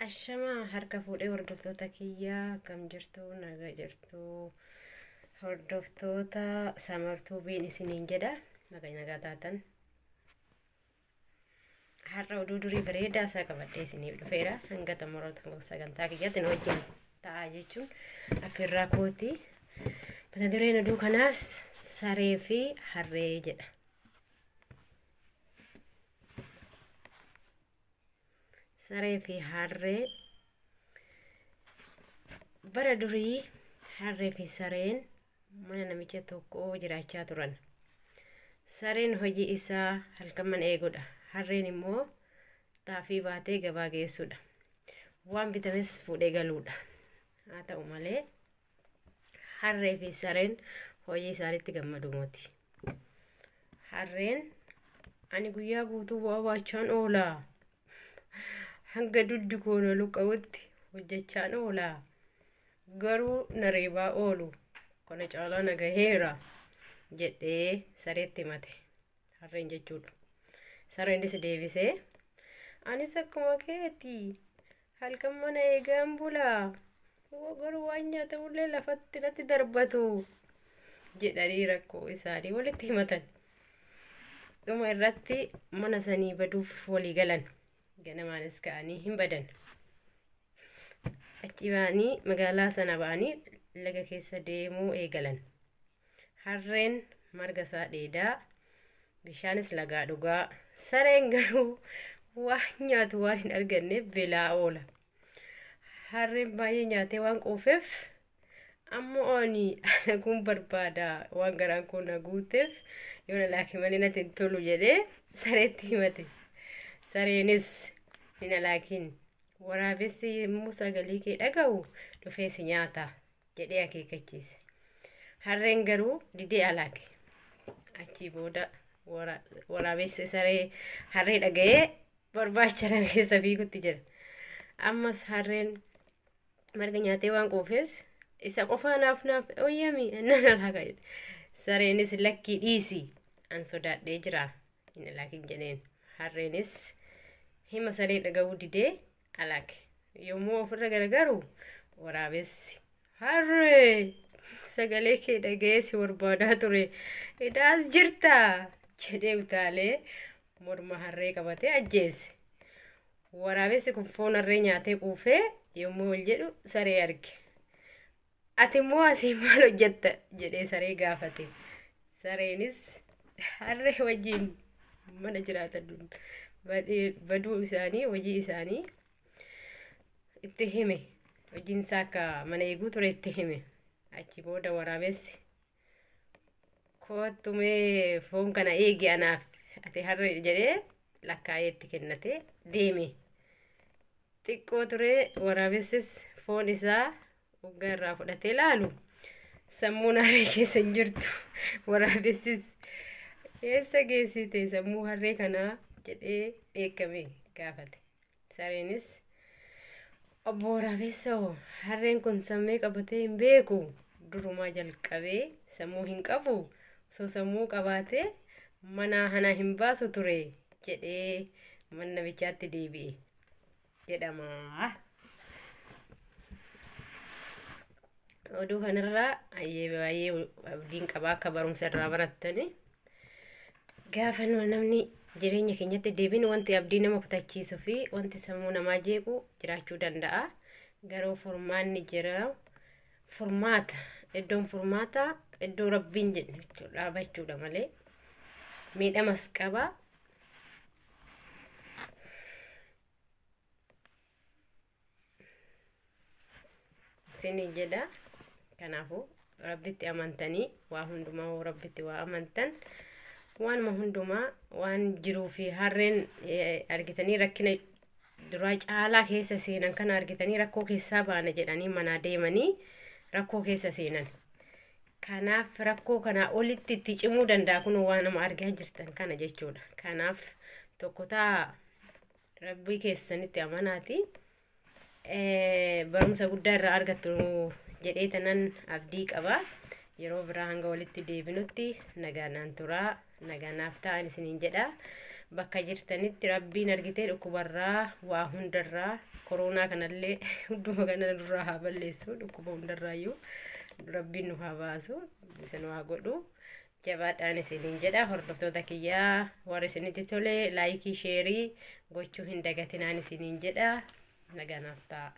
Ashama harka fuudhee hordoftoota kiyyaa kam jirtu naga jirtu hordoftoota samartuu biin isiniin jedha naga nagaa taatan har'a oduu durii bareedaa isaa qabadhee isiniif dhufeera hanga xumuratu sagantaa kiyyaatti wajjin ta'a jechuun afirraa kooti mata dureen oduu kanaas saree fi harree jedha. Saree fi harree bara durii harree fi sareen mana namicha tokko jiraachaa turan. Sareen hojii isaa halkan mana eeguudha. Harreen immoo xaafii baatee gabaa geessuudha. Waan bitames fuudhee galuudha. Haa ta'u malee harree fi sareen hojii isaaniitti gammadu mooti. Harreen ani guyyaa guutuu waa baachaan oolaa. Hanga duddi koona luqawutti hojjechaan oolaa. Garuu nareebaa oolu kana caalaa nagaheera jedhee sareetti himate. Harreen jechuudha. Sareenis deebisee anis akkuma keeti halkan mana eegaan bulaa. Garuu waan nyaatamullee lafatti natti darbatu jedhanii rakkoo isaanii walitti himatan. Dhuma irratti mana sanii baduuf walii galan. Ganamaanis ka'anii hin badan. Achi ba'anii magaalaa sana ba'anii laga keessa deemuu eegalan. Harreen marga isaa dheedaa bishaanis lagaa dhugaa. Sareen garuu waan nyaatu waan hin arganneef beelaa oola. Harreen baay'ee nyaatee waan quufeef amma ooni kun barbaada waan garaan kun guuteef yoo na laaki malee natti hin tolu jedhee sareetti himate. Sareenis nina laakiin waraabessi yemmuu sagalee kee dhaga'u dhufee si nyaata jedhee akeekkachiise. Harreen garuu didee alaake. Achii booda waraabessi saree harree dhaga'ee barbaacha keessa fiigutti jira. Ammas harreen marga nyaatee waan quufeef isa qofaa naaf ooyyami nan alaaka jedhe. Sareenis lakkii dhiisi an sodaadhee jira hin alaakin jedheen. Harreenis hima saree dhaga'uu didee alaake. Yommuu ofirra garagaru waraabessi harree sagalee kee dhaga'ee si barbaadaa ture idaas jirta jedhee utaalee morma harree qabatee ajjeese. Waraabessi kun foon harree nyaatee quufee yommuu ol jedhu saree arge. Ati immoo asii maal hojjetta jedhee saree gaafate. Sareenis harree wajjin mana jiraatan baduu isaanii hojii isaanii itti hime. Hojiin isaa akka mana eeguu ture itti hime. Achi booda waraabessi kootumee foon kana eegi anaaf ati harree jedhee lakkaa'ee itti kennate deeme. Xiqqoo ture waraabessis foon isaa hoggaa irraa fudhatee laalu sammuun harree keessa hin jirtu. Waraabessis eessa geessite sammuu harree kanaa jedhee dheekkame gaafate. Sareenis obbo waraabessoo harreen kun sammee qabatee hin beeku durumaa jalqabee sammuu hin qabu osoo sammuu qabaatee mana hana hin baasu ture jedhee mana namichaatti deebi'e jedhama. Oduu kanarraa baay'ee abdiin qabaa akka barumsa irraa barattani. Gaafa namni jireenya keenyatti deebiin wanti abdii nama kutachiisuu fi wanti sammuu namaa jeequ jiraachuu danda'a. Garuu furmaanni jira. Furmaata iddoon furmaata iddoo rabbiin jedhu dhaabachuudha malee miidhamas qaba. Isin jedha. Kanaafuu rabbitti amantanii waa hundumaa rabbitti waa amantan waanuma hundumaa waan jiruu fi harreen argitanii rakkina duraa caalaa keessa seenan kana argitanii rakkoo keessaa baana jedhanii manaa deemanii rakkoo keessa seenan. Kanaaf rakkoo kana olitti itti cimuu danda'a kun waan nama argaa jirtan kana jechuudha. Kanaaf tokkotaa rabbii keessanitti amanaati. Barumsa guddaa irraa argattu jedhee tanan abdii qaba. Yeroo biraa hanga walitti deebinutti nagaanaan turaa nagaanaaf ta'an isiniin jedha. bakka jirtanitti rabbiin argitee dhukkubarraa waa hundarraa koronaa kanallee hunduma kana nurraa haa balleessu dhukkuba hundarraayyuu rabbiin nu haa baasu isin waa godhu jabaadhaan isiniin jedha hordoftoota kiyyaa warri isinitti tole laayikii sheerii gochuu hin dagatinaan isiniin jedha naganaaf ta'a.